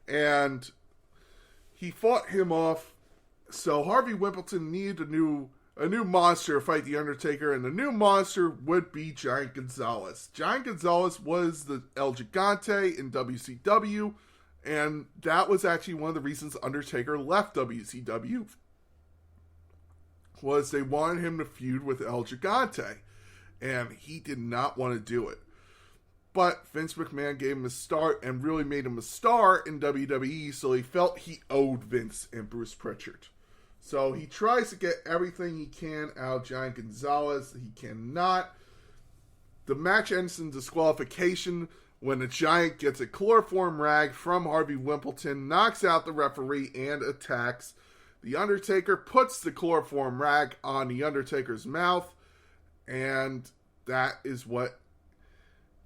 And he fought him off. So Harvey Wimbledon needed a new monster to fight The Undertaker, and the new monster would be Giant Gonzalez. Giant Gonzalez was the El Gigante in WCW, and that was actually one of the reasons Undertaker left WCW, was they wanted him to feud with El Gigante, and he did not want to do it. But Vince McMahon gave him a start and really made him a star in WWE, so he felt he owed Vince and Bruce Pritchard. So he tries to get everything he can out of Giant Gonzalez. He cannot. The match ends in disqualification when the Giant gets a chloroform rag from Harvey Wimbledon, knocks out the referee, and attacks. The Undertaker puts the chloroform rag on the Undertaker's mouth, and that is what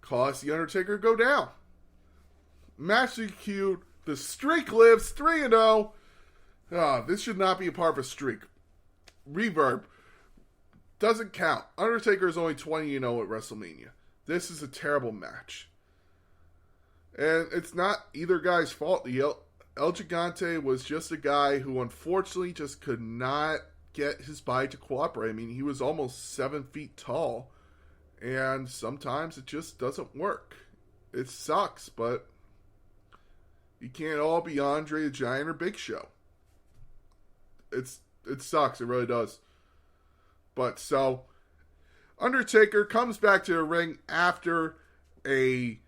caused the Undertaker to go down. Match DQ'd. The streak lives 3-0. This should not be a part of a streak. Reverb. Doesn't count. Undertaker is only 20-0 at WrestleMania. This is a terrible match. And it's not either guy's fault. The El Gigante was just a guy who unfortunately just could not get his body to cooperate. I mean, he was almost 7 feet tall. And sometimes it just doesn't work. It sucks, but you can't all be Andre the Giant or Big Show. It sucks. It really does. But so, Undertaker comes back to the ring after a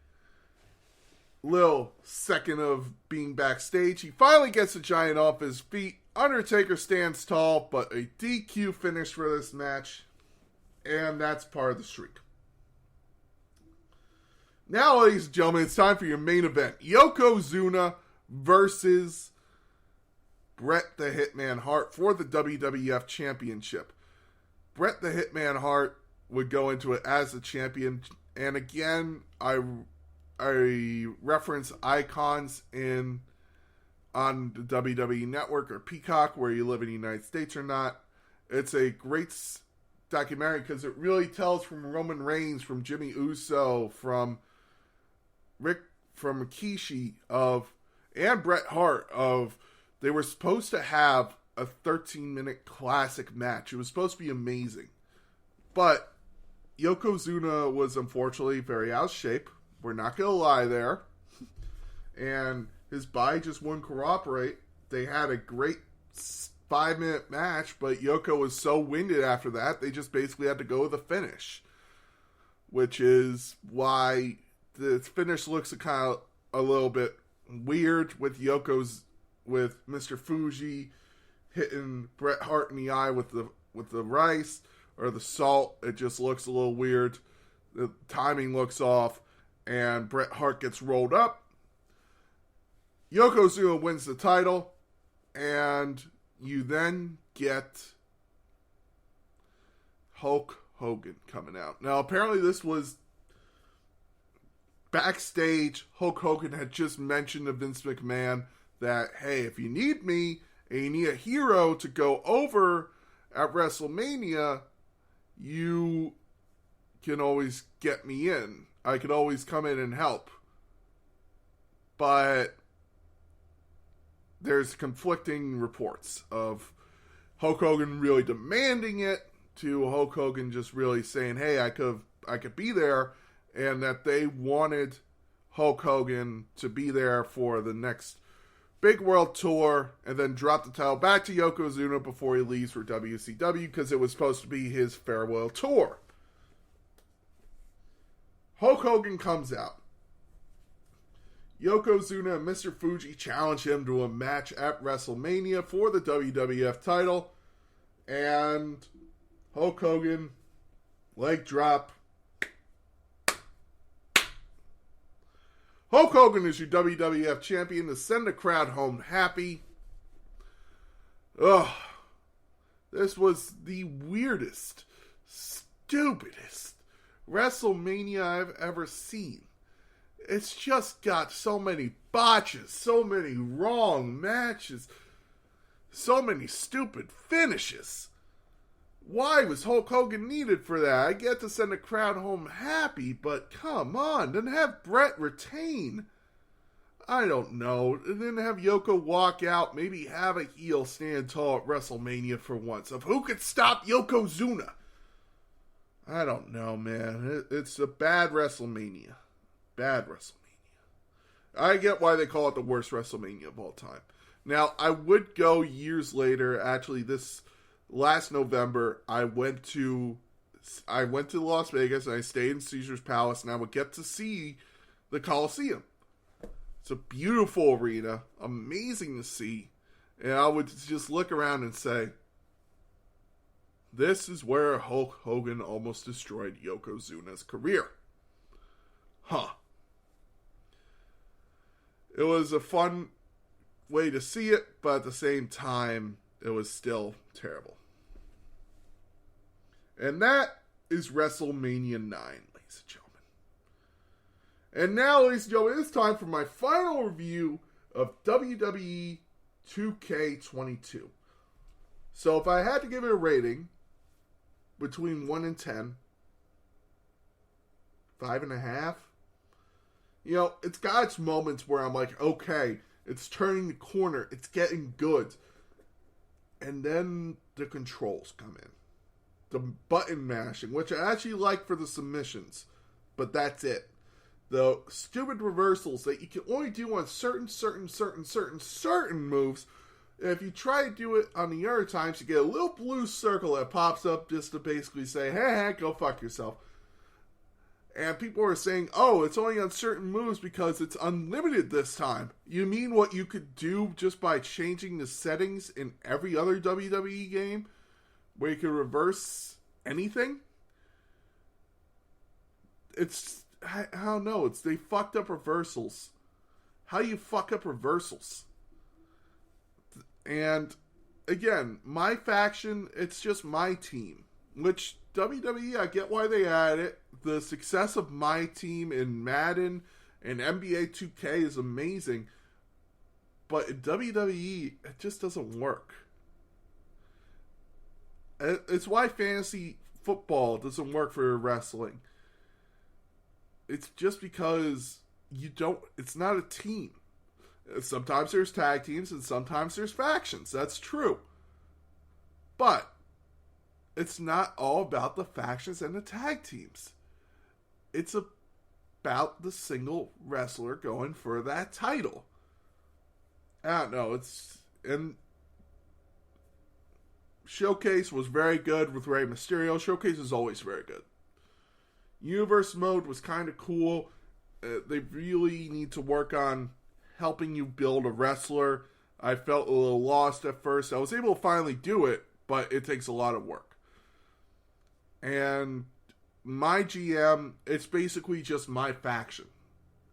little second of being backstage. He finally gets the Giant off his feet. Undertaker stands tall, but a DQ finish for this match. And that's part of the streak. Now, ladies and gentlemen, it's time for your main event. Yokozuna versus Bret the Hitman Hart for the WWF Championship. Bret the Hitman Hart would go into it as the champion. And again, I reference icons on the WWE Network or Peacock, where you live in the United States or not. It's a great documentary because it really tells from Roman Reigns, from Jimmy Uso, from Rikishi, and Bret Hart of. They were supposed to have a 13-minute classic match. It was supposed to be amazing. But Yokozuna was unfortunately very out of shape. We're not going to lie there. And his body just wouldn't cooperate. They had a great 5-minute match, but Yoko was so winded after that, they just basically had to go with a finish. Which is why the finish looks kind of a little bit weird with with Mr. Fuji hitting Bret Hart in the eye with the rice or the salt. It just looks a little weird. The timing looks off, and Bret Hart gets rolled up. Yokozuna wins the title, and you then get Hulk Hogan coming out. Now, apparently this was backstage. Hulk Hogan had just mentioned to Vince McMahon that, hey, if you need me and you need a hero to go over at WrestleMania, you can always get me in. I could always come in and help. But there's conflicting reports of Hulk Hogan really demanding it to Hulk Hogan just really saying, hey, I could be there, and that they wanted Hulk Hogan to be there for the next big world tour, and then drop the title back to Yokozuna before he leaves for WCW, because it was supposed to be his farewell tour. Hulk Hogan comes out. Yokozuna and Mr. Fuji challenge him to a match at WrestleMania for the WWF title, and Hulk Hogan, leg drop. Hulk Hogan is your WWF champion to send the crowd home happy. Ugh. This was the weirdest, stupidest WrestleMania I've ever seen. It's just got so many botches, so many wrong matches, so many stupid finishes. Why was Hulk Hogan needed for that? I get to send the crowd home happy, but come on, then have Bret retain. I don't know. And then have Yoko walk out, maybe have a heel stand tall at WrestleMania for once. Of who could stop Yokozuna? I don't know, man. It's a bad WrestleMania. Bad WrestleMania. I get why they call it the worst WrestleMania of all time. Now, I would go years later. Actually, this last November, I went to Las Vegas and I stayed in Caesar's Palace, and I would get to see the Coliseum. It's a beautiful arena, amazing to see, and I would just look around and say, this is where Hulk Hogan almost destroyed Yokozuna's career. Huh. It was a fun way to see it, but at the same time, it was still terrible. And that is WrestleMania 9, ladies and gentlemen. And now, ladies and gentlemen, it's time for my final review of WWE 2K22. So if I had to give it a rating between 1 and 10, 5.5, you know, it's got its moments where I'm like, okay, it's turning the corner, it's getting good. And then the controls come in. The button mashing, which I actually like for the submissions, but that's it. The stupid reversals that you can only do on certain moves. If you try to do it on the other times, you get a little blue circle that pops up just to basically say, hey, go fuck yourself. And people are saying, oh, it's only on certain moves because it's unlimited this time. You mean what you could do just by changing the settings in every other WWE game? Where you can reverse anything? I don't know. They fucked up reversals. How do you fuck up reversals? And again, my faction, it's just my team. Which WWE, I get why they added it. The success of my team in Madden and NBA 2K is amazing. But in WWE, it just doesn't work. It's why fantasy football doesn't work for wrestling. It's just because it's not a team. Sometimes there's tag teams and sometimes there's factions. That's true. But it's not all about the factions and the tag teams. It's about the single wrestler going for that title. I don't know. And Showcase was very good with Rey Mysterio. Showcase is always very good. Universe mode was kind of cool. They really need to work on helping you build a wrestler. I felt a little lost at first. I was able to finally do it, but it takes a lot of work. And my GM, it's basically just my faction.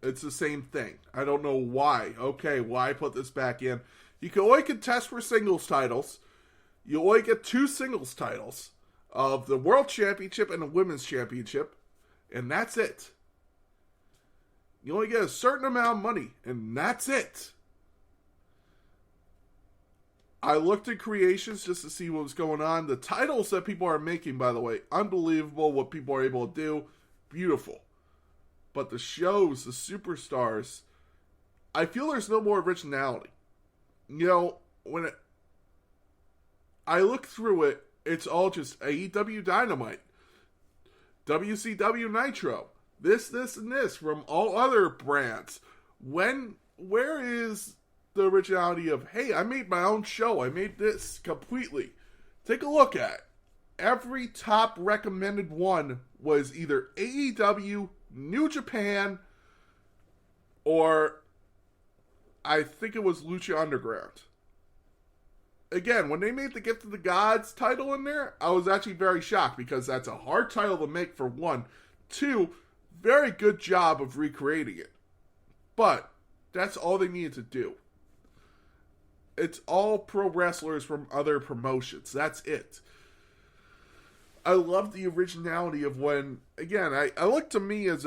It's the same thing. I don't know why. Okay, why put this back in? You can only contest for singles titles. You only get 2 singles titles of the World Championship and the Women's Championship. And that's it. You only get a certain amount of money. And that's it. I looked at creations just to see what was going on. The titles that people are making, by the way, unbelievable what people are able to do. Beautiful. But the shows, the superstars, I feel there's no more originality. You know, I look through it, it's all just AEW Dynamite, WCW Nitro, this, and this from all other brands. Where is the originality of, hey, I made my own show, I made this completely? Take a look at it. Every top recommended one was either AEW, New Japan, or I think it was Lucha Underground. Again, when they made the Gift of the Gods title in there, I was actually very shocked because that's a hard title to make for one. 2, very good job of recreating it. But that's all they needed to do. It's all pro wrestlers from other promotions. That's it. I love the originality of when, again, I look to me as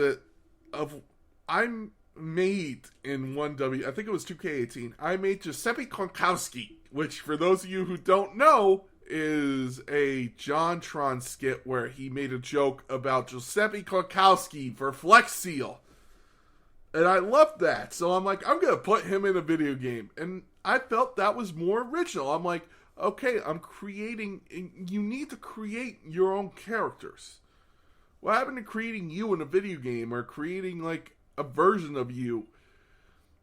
I'm made in 1W, I think it was 2K18, I made Giuseppe Konkowski, which for those of you who don't know, is a JonTron skit where he made a joke about Giuseppe Konkowski for Flex Seal. And I loved that. So I'm like, I'm going to put him in a video game. And I felt that was more original. I'm like, okay, I'm creating... You need to create your own characters. What happened to creating you in a video game or creating, like, a version of you?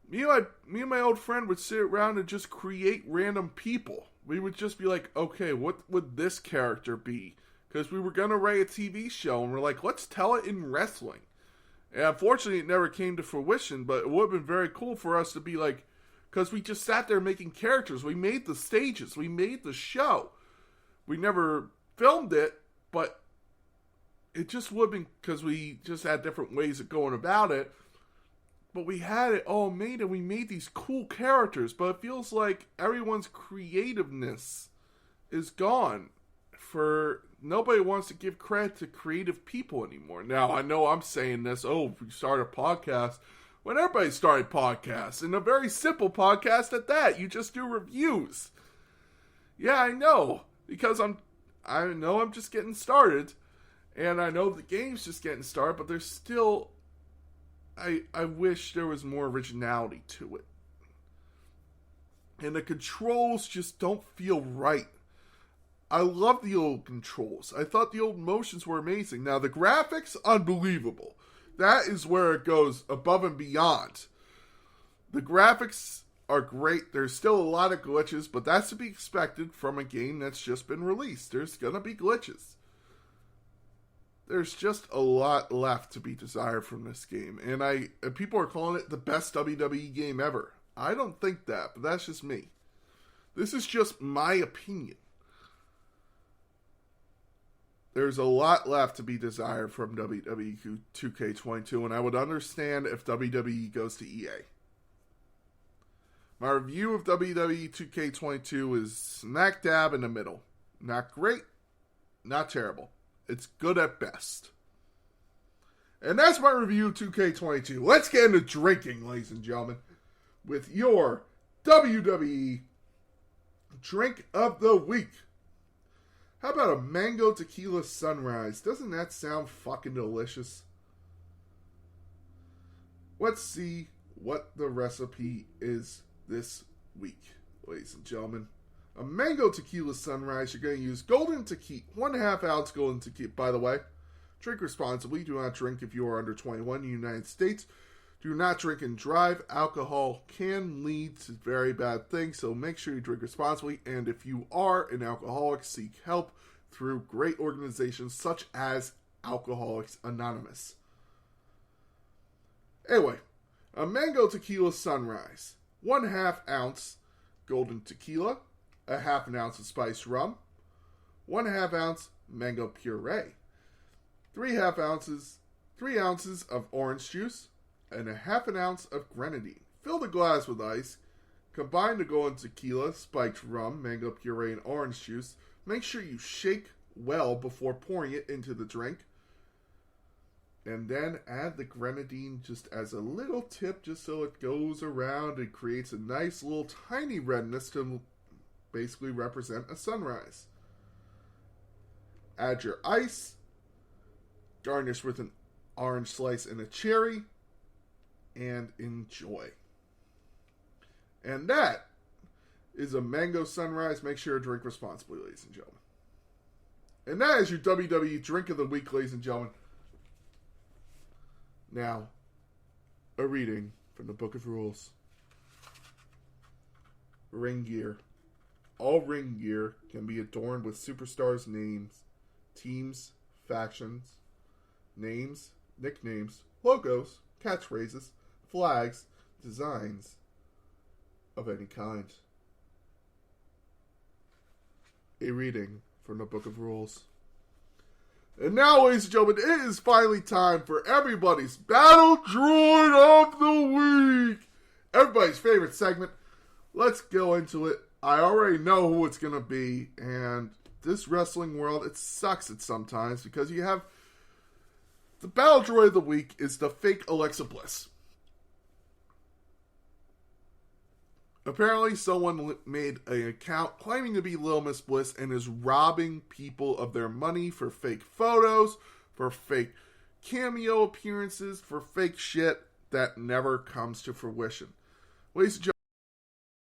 Me and my old friend would sit around and just create random people. We would just be like, okay, what would this character be? Because we were going to write a TV show, and we're like, let's tell it in wrestling. And unfortunately, it never came to fruition, but it would have been very cool for us to be like, because we just sat there making characters. We made the stages. We made the show. We never filmed it, but it just would have been, because we just had different ways of going about it. But we had it all made, and we made these cool characters. But it feels like everyone's creativeness is gone. Nobody wants to give credit to creative people anymore. Now, I know I'm saying this, we started a podcast. When everybody started podcasts, and a very simple podcast at that. You just do reviews. Yeah, I know. Because I know I'm just getting started. And I know the game's just getting started, but there's still... I wish there was more originality to it. And the controls just don't feel right. I love the old controls. I thought the old motions were amazing. Now, the graphics, unbelievable. That is where it goes above and beyond. The graphics are great. There's still a lot of glitches, but that's to be expected from a game that's just been released. There's going to be glitches. There's just a lot left to be desired from this game. And people are calling it the best WWE game ever. I don't think that, but that's just me. This is just my opinion. There's a lot left to be desired from WWE 2K22, and I would understand if WWE goes to EA. My review of WWE 2K22 is smack dab in the middle. Not great, not terrible. It's good at best. And that's my review of 2K22. Let's get into drinking, ladies and gentlemen, with your WWE Drink of the Week. How about a mango tequila sunrise? Doesn't that sound fucking delicious? Let's see what the recipe is this week, ladies and gentlemen. A mango tequila sunrise, you're going to use golden tequila, 1.5 ounce golden tequila. By the way, drink responsibly. Do not drink if you are under 21 in the United States. Do not drink and drive. Alcohol can lead to very bad things, so make sure you drink responsibly. And if you are an alcoholic, seek help through great organizations such as Alcoholics Anonymous. Anyway, a mango tequila sunrise. 1/2 ounce golden tequila. 1/2 ounce of spiced rum. 1/2 ounce mango puree. 3 ounces of orange juice. And 1/2 ounce of grenadine. Fill the glass with ice. Combine the golden tequila, spiked rum, mango puree, and orange juice. Make sure you shake well before pouring it into the drink. And then add the grenadine just as a little tip, just so it goes around and creates a nice little tiny redness to basically represent a sunrise. Add your ice. Garnish with an orange slice and a cherry. And enjoy. And that is a mango sunrise. Make sure to drink responsibly, ladies and gentlemen. And that is your WWE Drink of the Week, ladies and gentlemen. Now, a reading from the Book of Rules. Ring gear. All ring gear can be adorned with superstars' names, teams, factions, names, nicknames, logos, catchphrases, flags, designs of any kind. A reading from the Book of Rules. And now, ladies and gentlemen, it is finally time for everybody's Battle Droid of the Week. Everybody's favorite segment. Let's go into it. I already know who it's going to be. And this wrestling world, it sucks it sometimes because you have... The Battle Droid of the Week is the fake Alexa Bliss. Apparently, someone made an account claiming to be Little Miss Bliss and is robbing people of their money for fake photos, for fake cameo appearances, for fake shit. that never comes to fruition. Ladies and gentlemen,